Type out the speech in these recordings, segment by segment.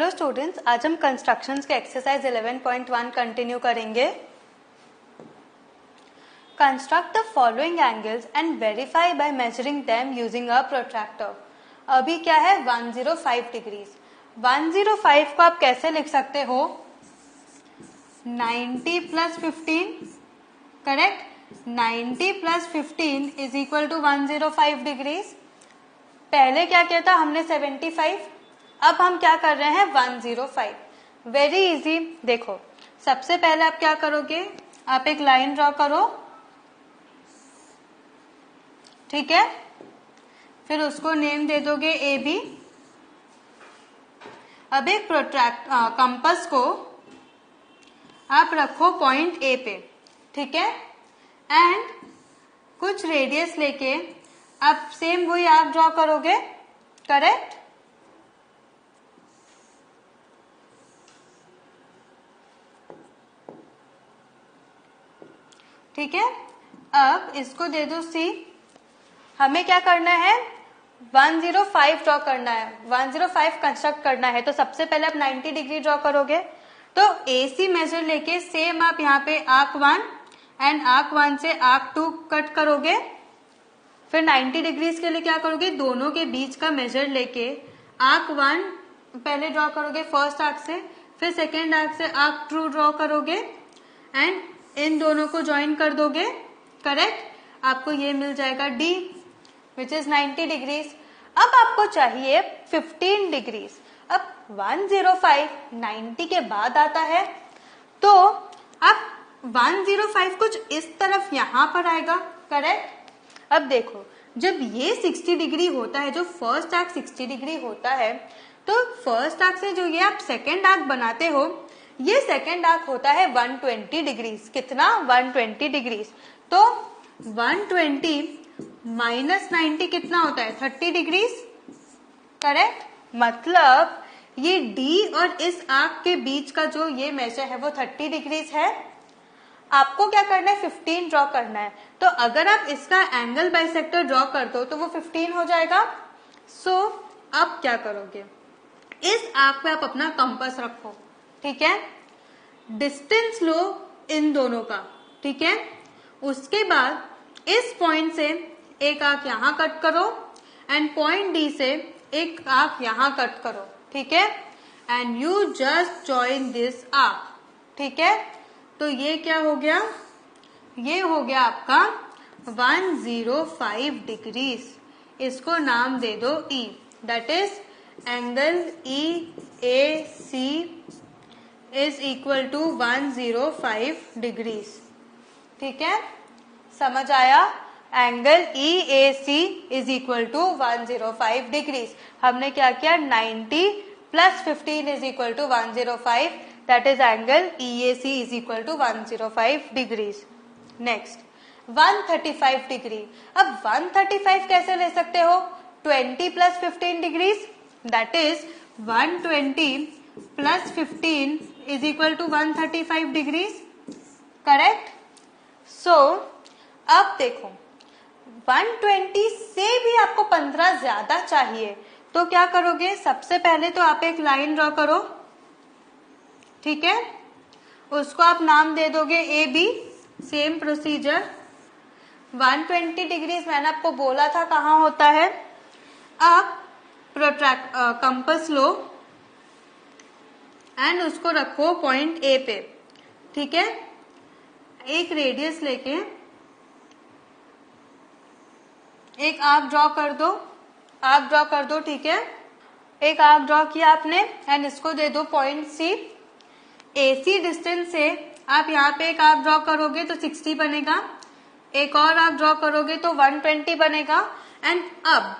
Hello students, आज हम constructions के एक्सरसाइज 11.1 कंटिन्यू करेंगे। Construct the following angles and verify by measuring them using a protractor. अभी क्या है 105 डिग्रीज। 105 को आप कैसे लिख सकते हो? 90 plus 15, correct. 90 plus 15 is equal to 105 degrees. पहले क्या किया था हमने 75, अब हम क्या कर रहे हैं 105। Very easy. देखो सबसे पहले आप क्या करोगे, आप एक लाइन ड्रॉ करो, ठीक है। फिर उसको नेम दे दोगे ए बी। अब एक कंपास को आप रखो पॉइंट ए पे, ठीक है। एंड कुछ रेडियस लेके आप सेम वही आप ड्रॉ करोगे, करेक्ट। ठीक है, अब इसको दे दो सी। हमें क्या करना है 105 ड्रॉ करना है, 105 कंस्ट्रक्ट करना है। तो सबसे पहले आप 90 डिग्री ड्रॉ करोगे, तो AC मेजर लेके सेम आप यहाँ पे आर्क 1 एंड आर्क 1 से आर्क 2 कट करोगे। फिर 90 डिग्रीज के लिए क्या करोगे, दोनों के बीच का मेजर लेके आर्क 1 पहले ड्रॉ करोगे फर्स्ट आर्क से, फिर सेकेंड आर्क से आर्क 2 ड्रॉ करोगे एंड इन दोनों को ज्वाइन कर दोगे, करेक्ट। आपको ये मिल जाएगा D विच इज 90 डिग्रीज। अब आपको चाहिए 15 डिग्रीज। अब 105 90 के बाद आता है, तो अब 105 कुछ इस तरफ यहां पर आएगा, करेक्ट। अब देखो जब ये 60 डिग्री होता है, जो फर्स्ट आर्क 60 डिग्री होता है, तो फर्स्ट आर्क से जो ये आप सेकेंड आर्क बनाते हो, ये सेकेंड आर्क होता है 120 डिग्रीज। कितना 120 डिग्रीज। तो 120 माइनस 90 कितना होता है 30 डिग्रीज, करेक्ट। मतलब ये D और इस आर्क के बीच का जो ये मेजर है वो 30 डिग्रीज है। आपको क्या करना है 15 ड्रॉ करना है। तो अगर आप इसका एंगल बाइसेक्टर ड्रॉ कर दो तो वो 15 हो जाएगा। सो अब क्या करोगे, इस आर्क पे आप अपना कंपास रखो, ठीक है। डिस्टेंस लो इन दोनों का, ठीक है। उसके बाद इस पॉइंट से एक आर्क यहां कट करो एंड पॉइंट D से एक आर्क यहां कट करो, ठीक है। And you just join this arc, ठीक है। तो ये क्या हो गया, ये हो गया आपका 105 डिग्रीज। इसको नाम दे दो E, that is angle EAC is equal to 105 degrees, ठीक है। समझ आया, angle EAC is equal to 105 degrees. हमने क्या किया 90 plus 15 is equal to 105, that is angle EAC is equal to 105 degrees. Next 135 degree. अब 135 कैसे ले सकते हो, 20 plus 15 degrees, that is 120 plus 15 is equal to 135 degrees, correct. So अब देखो 120 से भी आपको 15 ज्यादा चाहिए, तो क्या करोगे, सबसे पहले तो आप एक लाइन ड्रॉ करो, ठीक है। उसको आप नाम दे दोगे AB। सेम प्रोसीजर 120 डिग्रीज मैंने आपको बोला था कहाँ होता है। अब कंपास लो एंड उसको रखो पॉइंट A पे, ठीक है। एक रेडियस लेके एक आर्क ड्रॉ कर दो, आर्क ड्रॉ कर दो, ठीक है। एक आर्क ड्रॉ किया आपने एंड इसको दे दो पॉइंट C। AC डिस्टेंस से आप यहाँ पे एक आर्क ड्रॉ करोगे तो 60 बनेगा, एक और आर्क ड्रॉ करोगे तो 120 बनेगा। एंड अब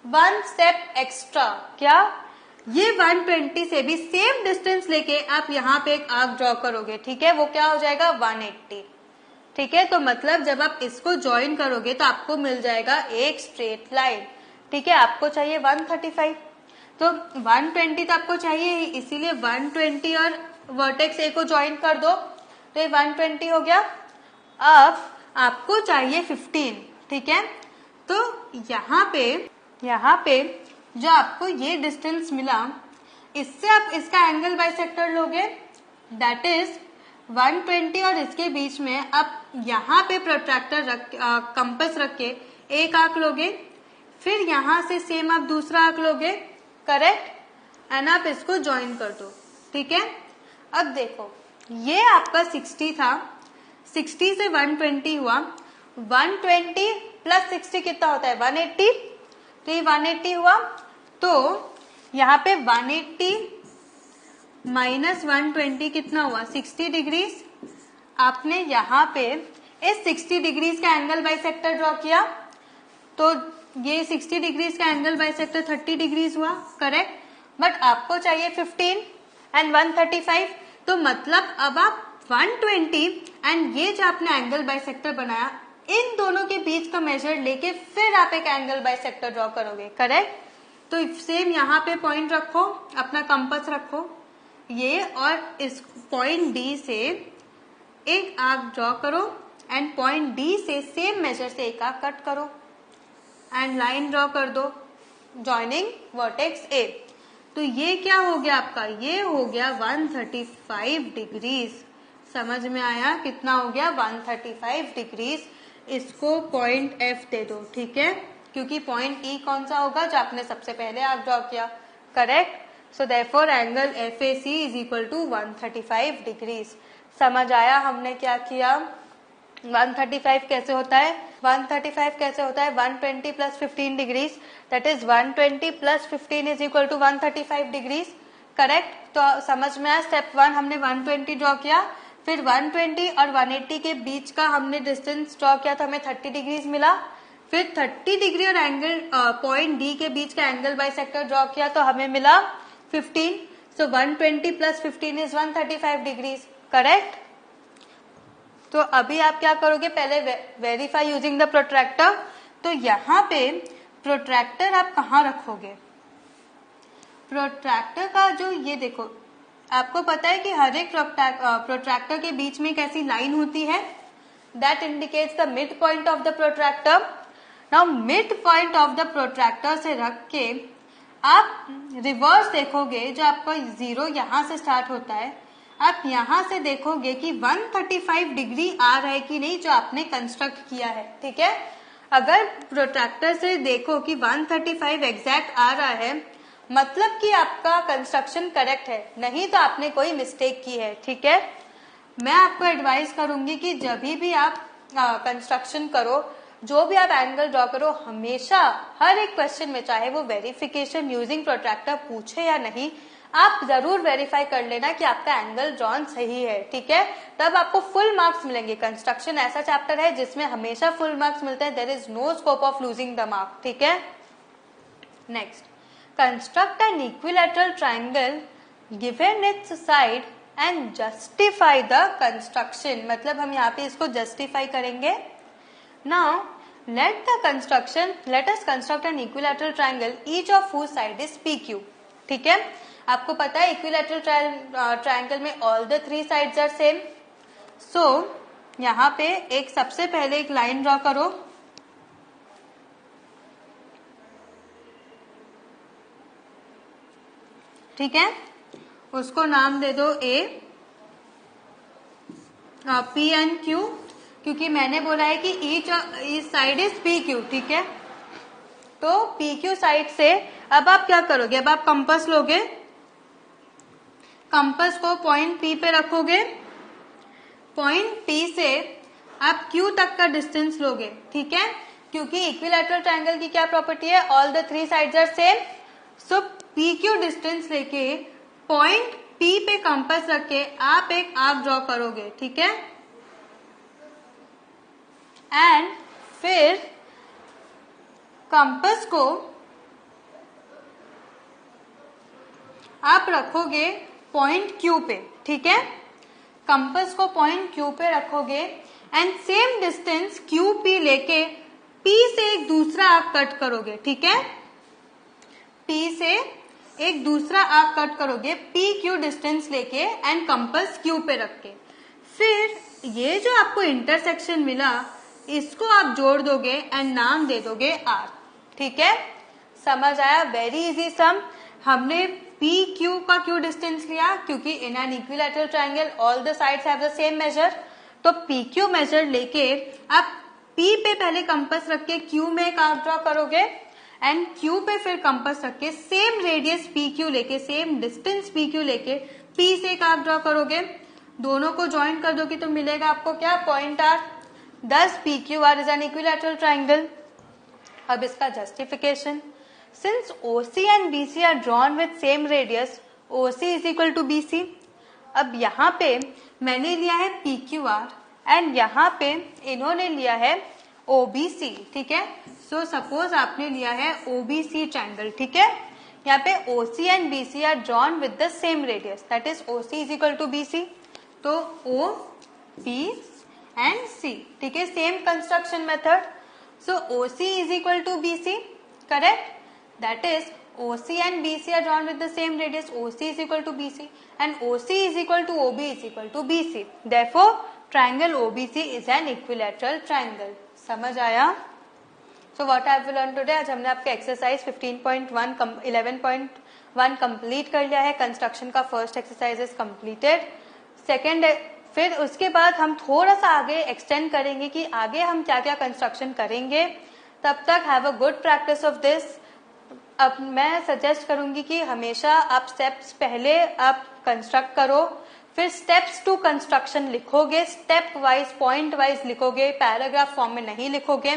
वन स्टेप एक्स्ट्रा, क्या, ये 120 से भी सेम डिस्टेंस लेके आप यहाँ पे एक आर्क ड्रॉ करोगे, ठीक है। वो क्या हो जाएगा 180, ठीक है। तो मतलब जब आप इसको ज्वाइन करोगे तो आपको मिल जाएगा एक स्ट्रेट लाइन, ठीक है। आपको चाहिए 135, तो 120 तो आपको चाहिए ही, इसीलिए 120 और वर्टेक्स A को ज्वाइन कर दो, तो ये 120 हो गया। अब आपको चाहिए 15, ठीक है। तो यहाँ पे जो आपको ये डिस्टेंस मिला, इससे आप इसका एंगल बाइसेक्टर लोगे, दैट इज 120 और इसके बीच में आप यहाँ पे प्रोट्रैक्टर रख कंपास रख के एक आर्क लोगे, फिर यहाँ से सेम आप दूसरा आर्क लोगे, करेक्ट, एंड आप इसको ज्वाइन कर दो, ठीक है। अब देखो ये आपका 60 था, 60 से 120 हुआ, 120 प्लस 60 कितना होता है 180, तो ये 180 हुआ, तो यहाँ पे 180 माइनस 120 कितना हुआ 60 डिग्रीज। आपने यहाँ पे इस 60 डिग्रीज का एंगल बाइसेक्टर ड्रॉ किया, तो ये 60 डिग्रीज का एंगल बाइसेक्टर 30 डिग्रीज हुआ, करेक्ट, बट आपको चाहिए 15 एंड 135, तो मतलब अब आप 120 एंड ये जो आपने एंगल बाइसेक्टर बनाया, इन दोनों के बीच का मेजर लेके फिर आप एक एंगल बाइसेक्टर ड्रॉ करोगे, करेक्ट। तो सेम यहाँ पे पॉइंट रखो, अपना कंपास रखो ये, और इस पॉइंट डी से एक आर्क ड्रॉ करो एंड पॉइंट डी से सेम मेजर से एक आर्क कट करो एंड लाइन ड्रॉ कर दो जॉइनिंग वर्टेक्स ए। तो ये क्या हो गया आपका, ये हो गया 135 डिग्रीज। समझ में आया कितना हो गया 135 डिग्रीज। इसको पॉइंट एफ दे दो, ठीक है, क्योंकि पॉइंट ई कौन सा होगा जो आपने सबसे पहले आर्क ड्रॉ किया, correct. So therefore angle F A C is equal to 135 degrees. समझ आया हमने क्या किया। 135 कैसे होता है, 135 कैसे होता है 120 plus 15 degrees, that is 120 plus 15 is equal to 135 degrees, correct. तो समझ में आया, स्टेप 1 हमने 120 ड्रॉ किया, फिर 120 और 180 के बीच का हमने डिस्टेंस ड्रॉ किया तो हमें 30 डिग्रीज मिला, फिर 30 डिग्री और एंगल पॉइंट डी के बीच का एंगल बाइसेक्टर ड्रॉ किया तो हमें मिला 15। सो 120 प्लस 15 इज 135 डिग्रीज, करेक्ट। तो अभी आप क्या करोगे, पहले वेरीफाई यूजिंग द प्रोट्रैक्टर। तो यहाँ पे प्रोट्रैक्टर आप कहाँ रखोगे, प्रोट्रैक्टर का जो ये देखो, आपको पता है कि हर एक प्रोट्रैक्टर के बीच में एक ऐसी लाइन होती है that indicates the mid point of the protractor. Now mid point of the protractor से रख के आप रिवर्स देखोगे, जो आपका जीरो यहाँ से स्टार्ट होता है, आप यहाँ से देखोगे कि 135 डिग्री आ रहा है कि नहीं जो आपने कंस्ट्रक्ट किया है, ठीक है। अगर प्रोट्रैक्टर से देखो कि 135 एग्जैक्ट आ रहा है, मतलब कि आपका कंस्ट्रक्शन करेक्ट है, नहीं तो आपने कोई मिस्टेक की है, ठीक है। मैं आपको एडवाइस करूंगी कि जब भी आप कंस्ट्रक्शन करो, जो भी आप एंगल ड्रॉ करो, हमेशा हर एक क्वेश्चन में, चाहे वो वेरिफिकेशन यूजिंग प्रोट्रैक्टर पूछे या नहीं, आप जरूर वेरीफाई कर लेना कि आपका एंगल ड्रॉन सही है, ठीक है। तब आपको फुल मार्क्स मिलेंगे। कंस्ट्रक्शन ऐसा चैप्टर है जिसमें हमेशा फुल मार्क्स मिलते हैं, there is no scope of losing the mark, ठीक है। Next, construct an equilateral triangle given its side and justify the construction. मतलब हम यहाँ पे इसको जस्टिफाई करेंगे। Now let us construct an equilateral triangle each of whose side is PQ, ठीक है। आपको पता है इक्विलैटरल ट्रायंगल में all the 3 sides are same. So यहाँ पे एक सबसे पहले एक लाइन ड्रॉ करो, ठीक है, उसको नाम दे दो ए, पी एंड क्यू, क्योंकि मैंने बोला है कि each side is P Q, ठीक है। तो पी क्यू साइड से अब आप क्या करोगे, अब आप कंपास लोगे, कंपास को पॉइंट पी पे रखोगे, पॉइंट पी से आप क्यू तक का डिस्टेंस लोगे, ठीक है, क्योंकि इक्विलैटरल ट्रायंगल की क्या प्रॉपर्टी है, all the 3 sides are same. So P Q distance लेके पॉइंट पी पे कंपास रख के आप एक आर्क ड्रॉ करोगे, ठीक है, एंड फिर कंपास को आप रखोगे पॉइंट क्यू पे, ठीक है, कंपास को पॉइंट क्यू पे रखोगे and same distance Q P लेके पी से एक दूसरा आर्क कट करोगे, ठीक है, पी से एक दूसरा आर्क कट करोगे पी क्यू डिस्टेंस लेके एंड कंपास क्यू पे रख के। फिर ये जो आपको इंटरसेक्शन मिला, इसको आप जोड़ दोगे एंड नाम दे दोगे आर, ठीक है। समझ आया, वेरी इजी सम। हमने पी क्यू का क्यू डिस्टेंस लिया क्योंकि in an equilateral triangle all the sides have the same measure, तो पी क्यू मेजर लेके आप पी पे पहले कंपास रख के क्यू में एक आर्क ड्रॉ करोगे एंड क्यू पे फिर कंपास रख के सेम रेडियस पी क्यू लेके, सेम डिस्टेंस पी क्यू लेके पी से एक आर्क ड्रॉ करोगे, दोनों को ज्वाइन कर दोगे तो मिलेगा आपको क्या, point R. Thus P Q R is an equilateral triangle. अब इसका justification, since OC and BC are drawn with same radius, OC is equal to BC। अब यहाँ पे मैंने लिया है PQR एंड यहाँ पे इन्होंने लिया है OBC, ठीक है। सो सपोज आपने लिया है OBC ट्रायंगल, ठीक है। यहाँ पे OC and BC are drawn with the same radius, that is OC is equal to BC। तो O, B एंड C, ठीक है, same construction method. So OC is equal to BC, correct, that is OC and BC are drawn with the same radius, OC is equal to BC and OC is equal to OB is equal to BC, therefore triangle OBC is an equilateral triangle। समझ आया? So what have we learned today? आज हमने आपके exercise 15.1 11.1 complete कर लिया है। Construction का first exercise is completed. Second, फिर उसके बाद हम थोड़ा सा आगे एक्सटेंड करेंगे कि आगे हम क्या क्या कंस्ट्रक्शन करेंगे। तब तक have a good practice of this. अब मैं सजेस्ट करूंगी कि हमेशा आप स्टेप्स पहले आप कंस्ट्रक्ट करो, फिर स्टेप्स टू कंस्ट्रक्शन लिखोगे, स्टेप वाइज पॉइंट वाइज लिखोगे, पैराग्राफ फॉर्म में नहीं लिखोगे।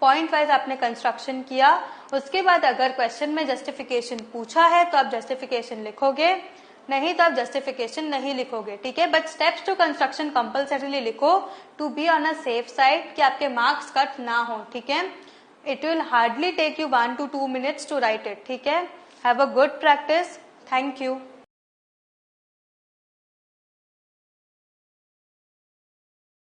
पॉइंट वाइज आपने कंस्ट्रक्शन किया, उसके बाद अगर क्वेश्चन में जस्टिफिकेशन पूछा है तो आप जस्टिफिकेशन लिखोगे, नहीं तो आप जस्टिफिकेशन नहीं लिखोगे, ठीक है। But steps to construction compulsorily लिखो to be on a safe side कि आपके मार्क्स कट ना हो, ठीक है। It will hardly take you 1 to 2 minutes to write it, ठीक है। Have a good practice. Thank you.